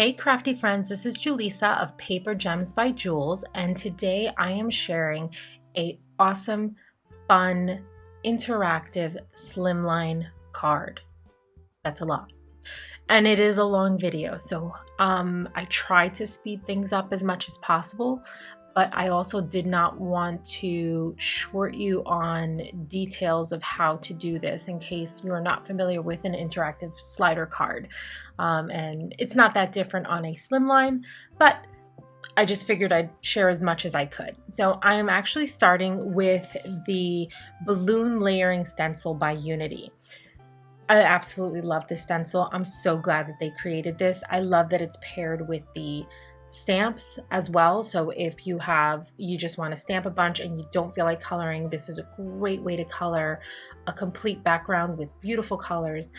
Hey crafty friends, this is Julissa of Paper Gems by Jules, and today I am sharing a awesome, fun, interactive Slimline card. That's a lot. And it is a long video, so I tried to speed things up as much as possible, but I also did not want to short you on details of how to do this in case you are not familiar with an interactive slider card. And it's not that different on a Slimline, but I just figured I'd share as much as I could. So I'm actually starting with the balloon layering stencil by Unity. I absolutely love this stencil. I'm so glad that they created this. I love that it's paired with the stamps as well. So if you just want to stamp a bunch and you don't feel like coloring, this is a great way to color a complete background with beautiful colors.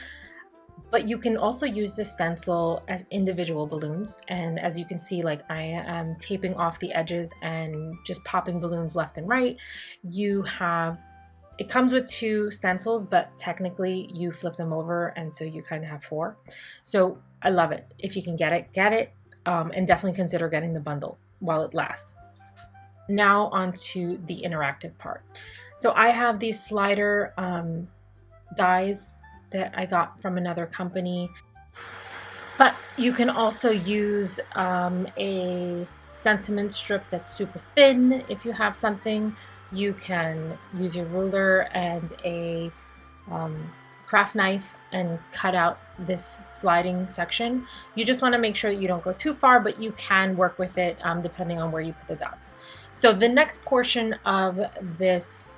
But you can also use this stencil as individual balloons. And as you can see, like I am taping off the edges and just popping balloons left and right. It comes with 2 stencils, but technically you flip them over, and so you kind of have 4. So I love it. If you can get it, get it. And definitely consider getting the bundle while it lasts. Now on to the interactive part. So I have these slider dies that I got from another company, but you can also use a sentiment strip that's super thin if you have something. You can use your ruler and a craft knife and cut out this sliding section. You just want to make sure that you don't go too far, but you can work with it depending on where you put the dots. So the next portion of this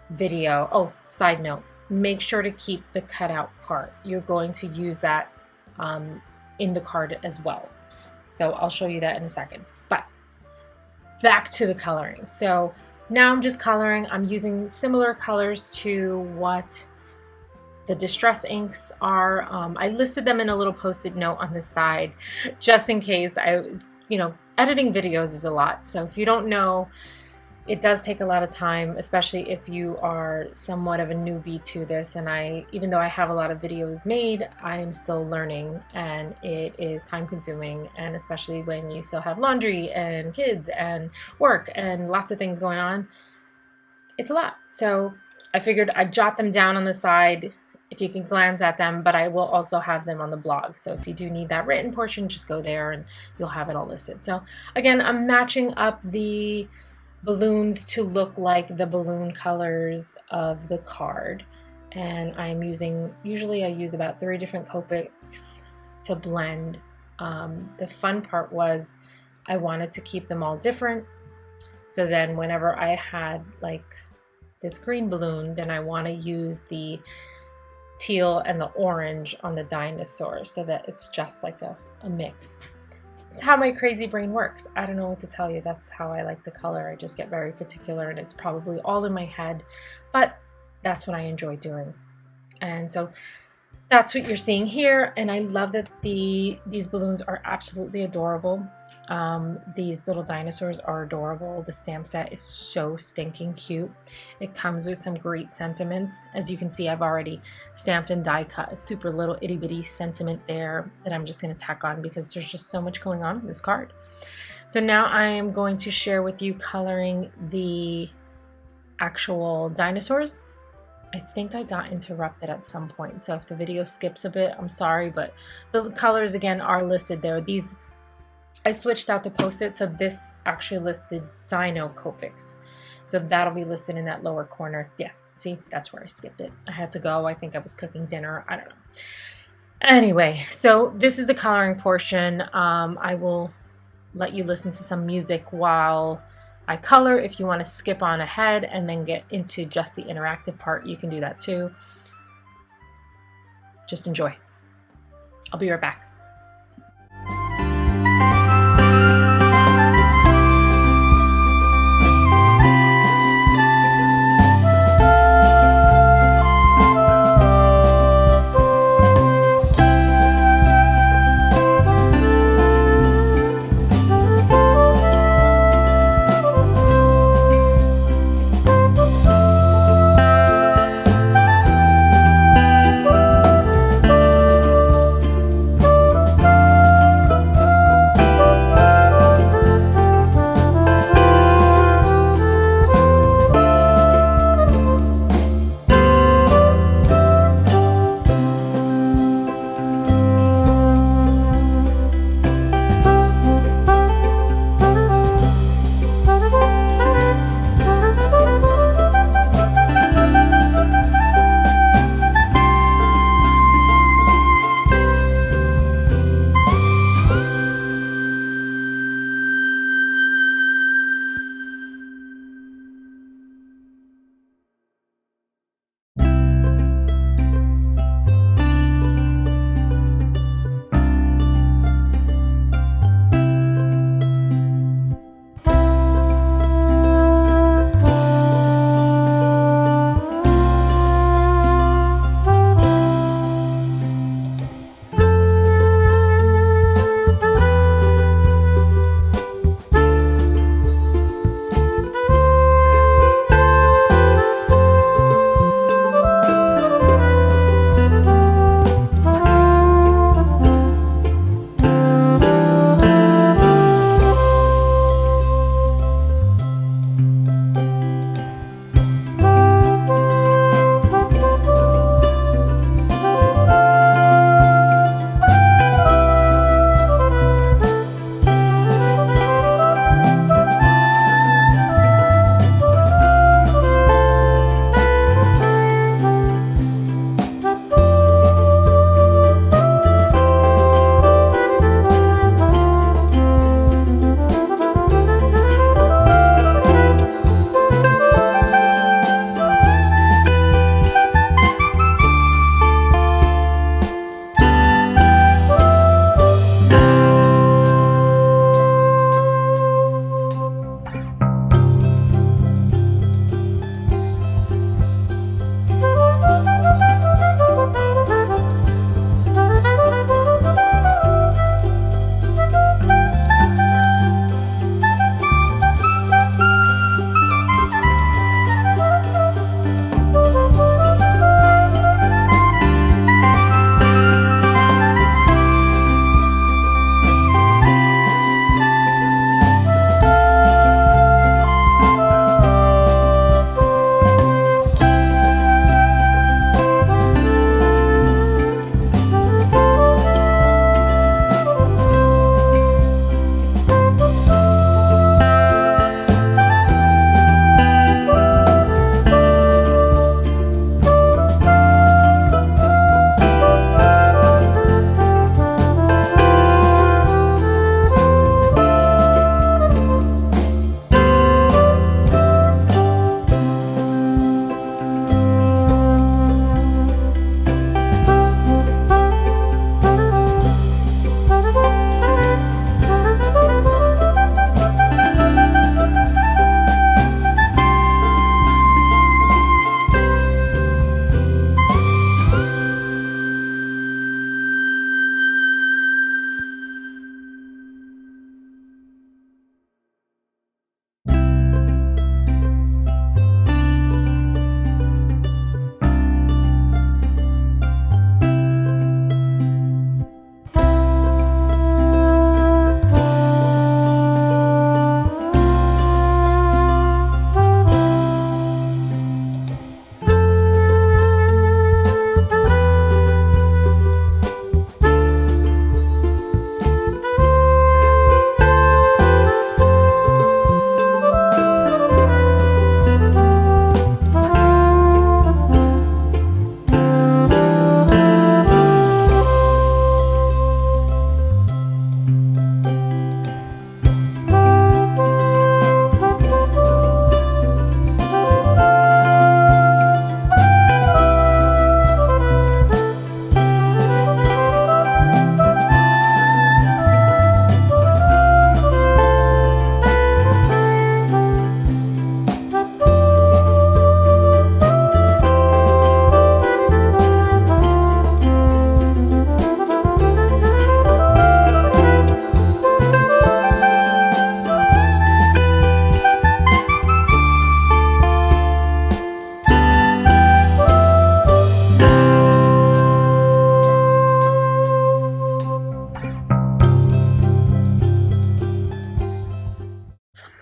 video, oh, side note, make sure to keep the cutout part. You're going to use that in the card as well. So I'll show you that in a second. But back to the coloring. So now I'm just coloring. I'm using similar colors to what the distress inks are. I listed them in a little post-it note on the side, just in case. Editing videos is a lot. So if you don't know, it does take a lot of time, especially if you are somewhat of a newbie to this. And even though I have a lot of videos made, I am still learning, and it is time consuming. And especially when you still have laundry and kids and work and lots of things going on, it's a lot. So I figured I'd jot them down on the side if you can glance at them, but I will also have them on the blog. So if you do need that written portion, just go there and you'll have it all listed. So again, I'm matching up the balloons to look like the balloon colors of the card. And usually I use about 3 different Copics to blend. The fun part was I wanted to keep them all different. So then whenever I had like this green balloon, then I want to use the teal and the orange on the dinosaur so that it's just like a mix. It's how my crazy brain works. I don't know what to tell you. That's how I like to color. I just get very particular, and it's probably all in my head, but that's what I enjoy doing. And so that's what you're seeing here. And I love that these balloons are absolutely adorable. These little dinosaurs are adorable. The stamp set is so stinking cute. It comes with some great sentiments. As you can see, I've already stamped and die cut a super little itty bitty sentiment there that I'm just going to tack on because there's just so much going on in this card. So now I am going to share with you coloring the actual dinosaurs. I think I got interrupted at some point, so if the video skips a bit, I'm sorry, but the colors again are listed there. I switched out the post-it, so this actually listed Dino Copics. So that'll be listed in that lower corner. Yeah, see, that's where I skipped it. I had to go. I think I was cooking dinner. I don't know. Anyway, so this is the coloring portion. I will let you listen to some music while I color. If you want to skip on ahead and then get into just the interactive part, you can do that too. Just enjoy. I'll be right back.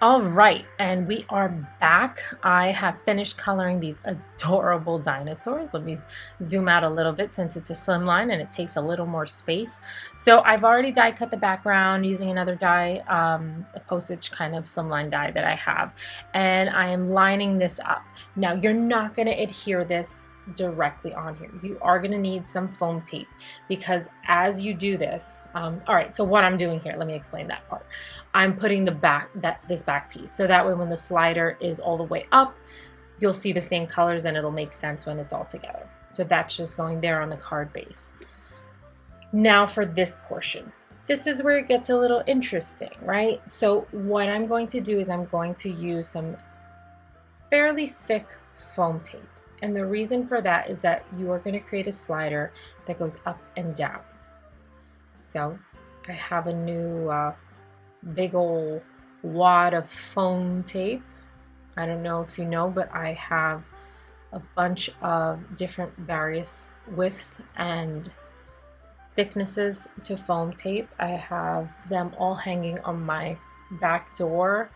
All right, and we are back. I have finished coloring these adorable dinosaurs. Let me zoom out a little bit since it's a slimline and it takes a little more space. So I've already die cut the background using another die, a postage kind of slimline die that I have, and I am lining this up. Now you're not going to adhere this directly on here. You are going to need some foam tape, because as you do this, all right, so what I'm doing here, let me explain that part. I'm putting this back piece, so that way when the slider is all the way up, you'll see the same colors and it'll make sense when it's all together. So that's just going there on the card base. Now for this portion, this is where it gets a little interesting, right? So what I'm going to do is I'm going to use some fairly thick foam tape. And the reason for that is that you are going to create a slider that goes up and down. So I have a new big old wad of foam tape. I don't know if you know, but I have a bunch of different various widths and thicknesses to foam tape. I have them all hanging on my back door,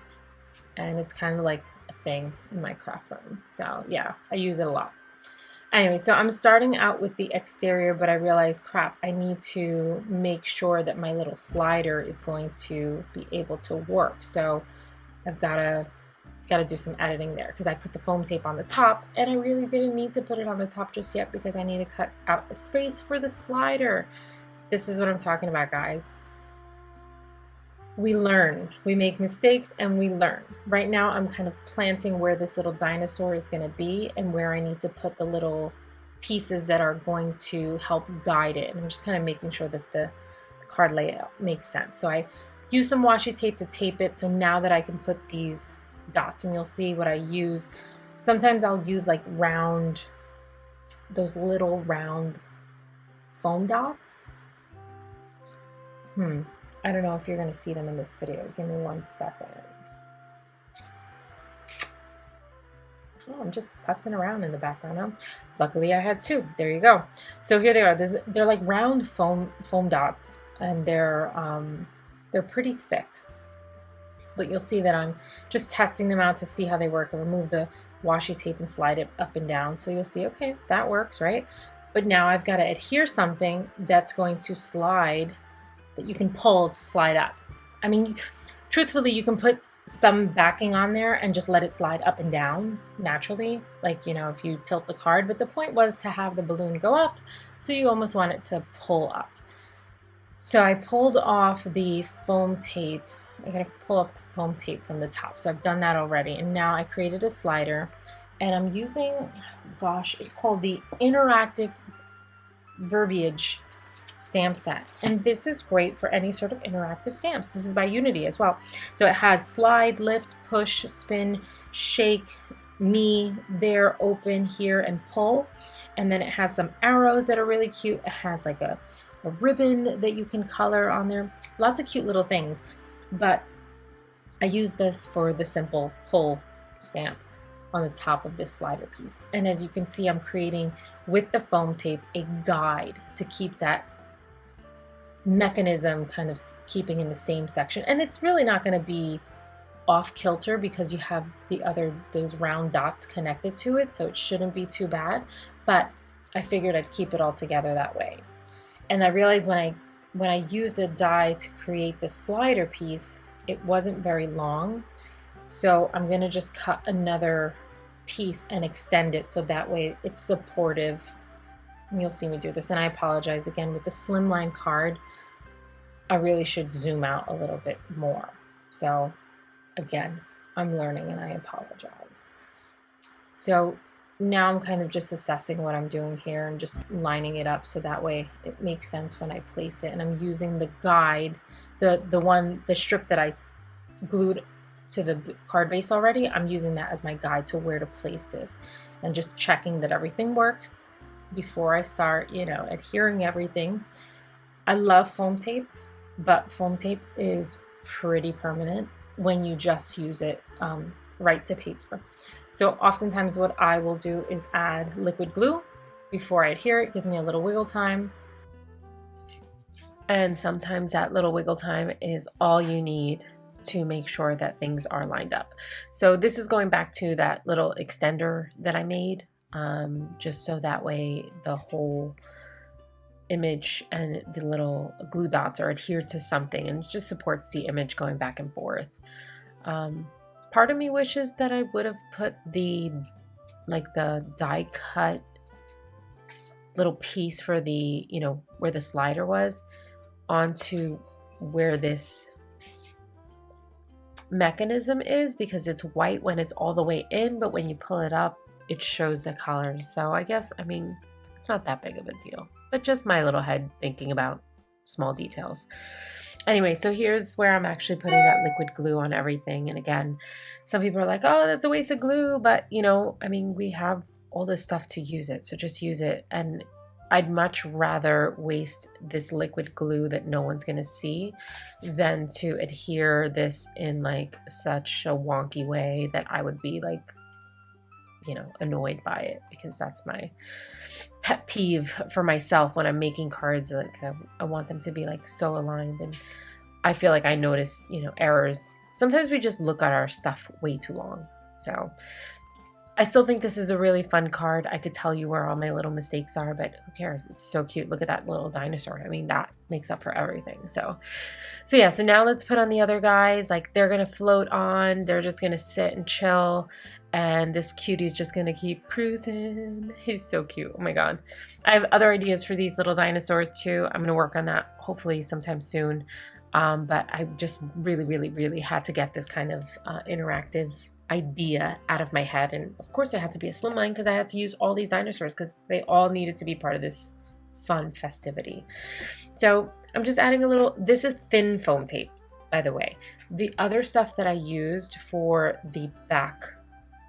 and it's kind of like thing in my craft room. So yeah, I use it a lot. Anyway, so I'm starting out with the exterior, but I realized, crap, I need to make sure that my little slider is going to be able to work. So I've got to do some editing there, because I put the foam tape on the top and I really didn't need to put it on the top just yet, because I need to cut out a space for the slider. This is what I'm talking about, guys. We learn, we make mistakes, and we learn. Right now I'm kind of planting where this little dinosaur is going to be and where I need to put the little pieces that are going to help guide it. And I'm just kind of making sure that the card layout makes sense. So I use some washi tape to tape it, so now that I can put these dots, and you'll see what I use. Sometimes I'll use like round, those little round foam dots. I don't know if you're going to see them in this video. Give me 1 second. Oh, I'm just putzing around in the background now. Luckily I had two. There you go. So here they are. They're like round foam dots, and they're pretty thick. But you'll see that I'm just testing them out to see how they work. I remove the washi tape and slide it up and down. So you'll see, okay, that works, right? But now I've got to adhere something that's going to slide, that you can pull to slide up. I mean, truthfully, you can put some backing on there and just let it slide up and down naturally, like, you know, if you tilt the card. But the point was to have the balloon go up, so you almost want it to pull up. So I pulled off the foam tape. I gotta pull off the foam tape from the top. So I've done that already, and now I created a slider, and I'm using, gosh, it's called the Interactive Verbiage stamp set, and this is great for any sort of interactive stamps. This is by Unity as well. So it has slide, lift, push, spin, shake, me, there, open, here, and pull. And then it has some arrows that are really cute. It has like a ribbon that you can color on there. Lots of cute little things. But I use this for the simple pull stamp on the top of this slider piece. And as you can see, I'm creating with the foam tape a guide to keep that mechanism kind of keeping in the same section. And it's really not going to be off kilter because you have those round dots connected to it, so it shouldn't be too bad. But I figured I'd keep it all together that way. And I realized when I used a die to create the slider piece, it wasn't very long, so I'm going to just cut another piece and extend it so that way it's supportive. And you'll see me do this, and I apologize again with the slimline card. I really should zoom out a little bit more. So again, I'm learning and I apologize. So now I'm kind of just assessing what I'm doing here and just lining it up so that way it makes sense when I place it. And I'm using the guide, the strip that I glued to the card base already. I'm using that as my guide to where to place this, and just checking that everything works before I start, you know, adhering everything. I love foam tape, but foam tape is pretty permanent when you just use it right to paper. So oftentimes what I will do is add liquid glue before I adhere. It gives me a little wiggle time. And sometimes that little wiggle time is all you need to make sure that things are lined up. So this is going back to that little extender that I made, just so that way the whole image and the little glue dots are adhered to something, and it just supports the image going back and forth. Part of me wishes that I would have put the die cut little piece for the, you know, where the slider was, onto where this mechanism is, because it's white when it's all the way in, but when you pull it up, it shows the colors. So I guess, I mean, it's not that big of a deal, but just my little head thinking about small details. Anyway, so here's where I'm actually putting that liquid glue on everything. And again, some people are like, oh, that's a waste of glue. But, you know, I mean, we have all this stuff to use it. So just use it. And I'd much rather waste this liquid glue that no one's going to see than to adhere this in like such a wonky way that I would be like, you know, annoyed by it, because that's my pet peeve for myself when I'm making cards. Like I want them to be like so aligned, and I feel like I notice, you know, errors. Sometimes we just look at our stuff way too long. So I still think this is a really fun card. I could tell you where all my little mistakes are, but who cares? It's so cute. Look at that little dinosaur. I mean, that makes up for everything. So yeah, so now let's put on the other guys. Like, they're going to float on. They're just going to sit and chill. And this cutie's just going to keep cruising. He's so cute. Oh my God. I have other ideas for these little dinosaurs too. I'm going to work on that hopefully sometime soon. But I just really had to get this kind of interactive idea out of my head. And of course it had to be a slimline, because I had to use all these dinosaurs because they all needed to be part of this fun festivity. So I'm just adding a little, this is thin foam tape, by the way. The other stuff that I used for the back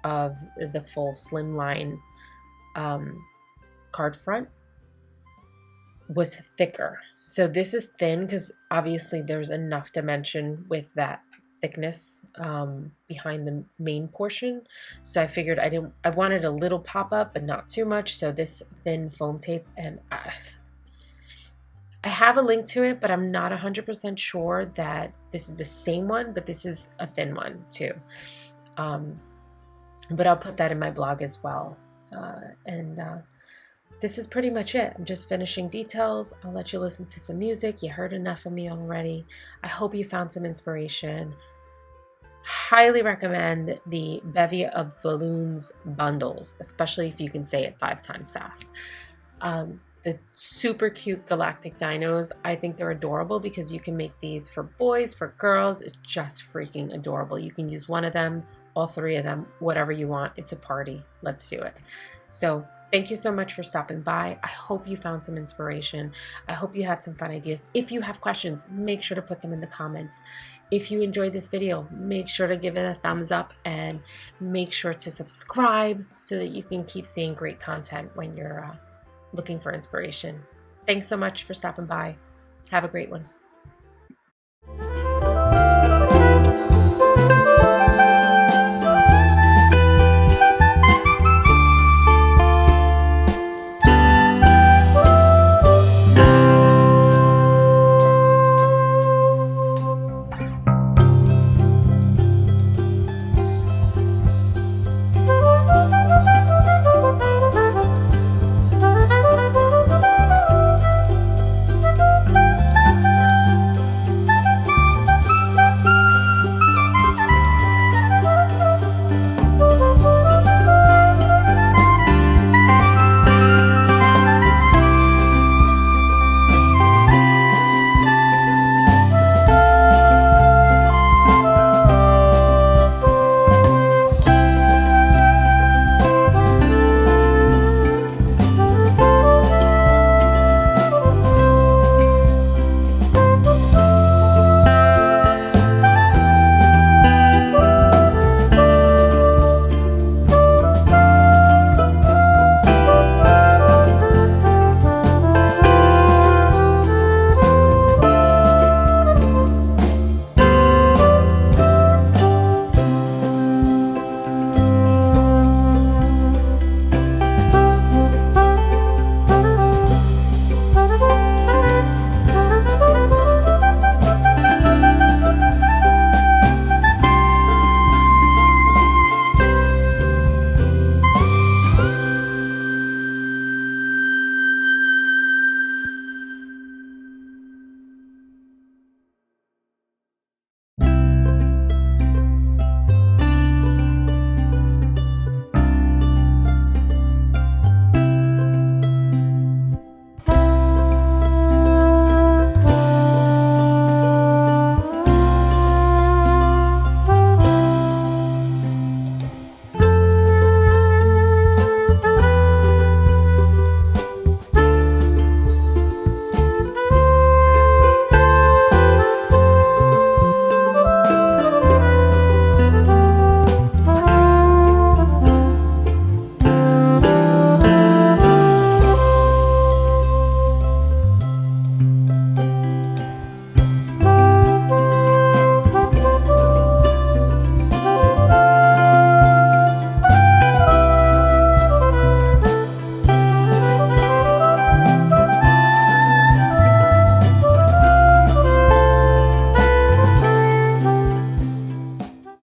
of the full slimline card front was thicker. So this is thin because obviously there's enough dimension with that thickness behind the main portion. So I figured I wanted a little pop-up but not too much. So this thin foam tape, and I have a link to it, but I'm not 100% sure that this is the same one, but this is a thin one too. But I'll put that in my blog as well. This is pretty much it. I'm just finishing details. I'll let you listen to some music. You heard enough of me already. I hope you found some inspiration. Highly recommend the Bevy of Balloons bundles, especially if you can say it 5 times fast. The super cute galactic dinos, I think they're adorable because you can make these for boys, for girls. It's just freaking adorable. You can use one of them, all 3 of them, whatever you want. It's a party. Let's do it. So thank you so much for stopping by. I hope you found some inspiration. I hope you had some fun ideas. If you have questions, make sure to put them in the comments. If you enjoyed this video, make sure to give it a thumbs up and make sure to subscribe so that you can keep seeing great content when you're looking for inspiration. Thanks so much for stopping by. Have a great one.